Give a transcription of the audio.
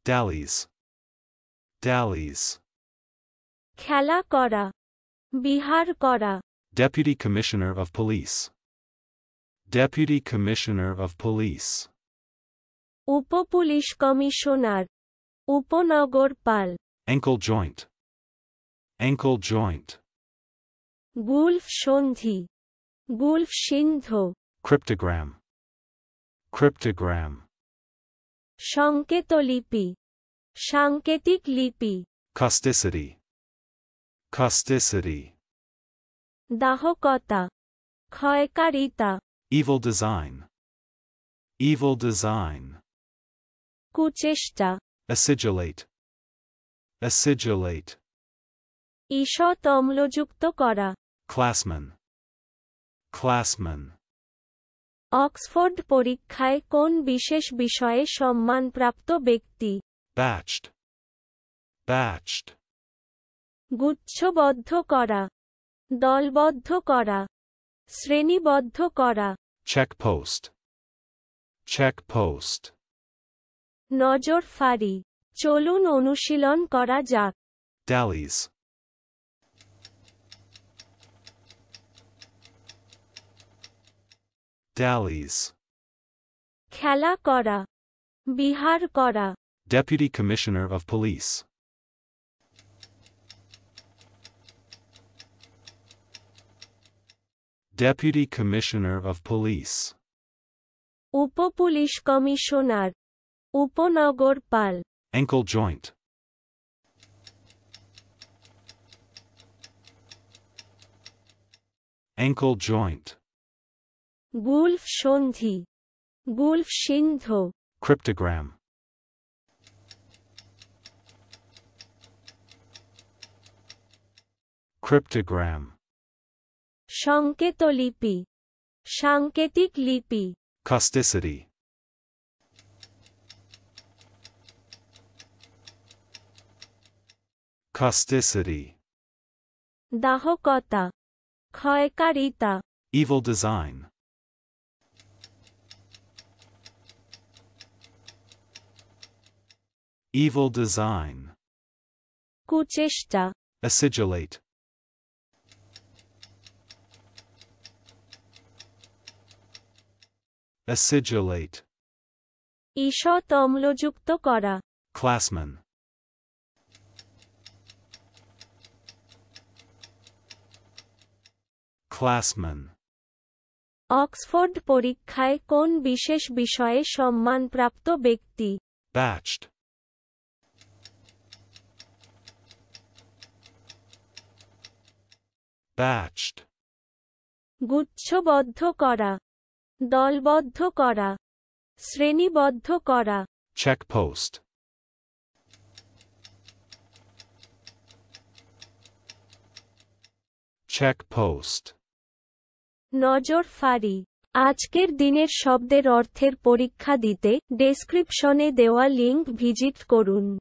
Dallies. Dallies. খেলা করা, বিহার করা। Deputy Commissioner of Police. Deputy Commissioner of Police. উপপুলিশ কমিশনার, উপনগরপাল। Ankle joint. Ankle joint. গুলফ সন্ধি, গুলফ সিন্ধ। Cryptogram. Cryptogram. সংকেতলিপি, সাংকেতিক লিপি। Causticity. Causticity. দাহকতা, ক্ষয়কারিতা। Evil design. Evil design. কুচেষ্টা, Acidulate. Acidulate. ঈষৎ অম্লযুক্ত করা। Classman. Classman. অক্সফোর্ড পরীক্ষায় কোন বিশেষ বিষয়ে সম্মানপ্রাপ্ত ব্যক্তি? Batched. Batched. গুচ্ছবদ্ধ করা, দলবদ্ধ করা, শ্রেণীবদ্ধ করা। Check post. Check post. নজর ফাঁড়ি, চলুন অনুশীলন করা যাক। Dallies. Dallies. খেলা করা, বিহার করা। Deputy Commissioner of Police. Deputy Commissioner of Police. উপপুলিশ কমিশনার, উপনগরপাল। Ankle joint. Ankle joint. গুলফ সন্ধি, গুলফ সিন্ধ। Cryptogram. Cryptogram. সংকেতলিপি, সাংকেতিক লিপি। Causticity. Causticity. দাহকতা, ক্ষয়কারিতা। Evil design. Evil design. কুচেষ্টা, Acidulate. Acidulate. ঈষৎ অম্লযুক্ত করা। Classman. Classman. অক্সফোর্ড পরীক্ষায় কোন বিশেষ বিষয়ে সম্মানপ্রাপ্ত ব্যক্তি? Batched. Batched. গুচ্ছবদ্ধ করা, দলবদ্ধ করা, শ্রেণীবদ্ধ করা। Check post. Check post. নজর ফাঁড়ি। আজকের দিনের শব্দের অর্থের পরীক্ষা দিতে ডেসক্রিপশনে দেওয়া লিংক ভিজিট করুন।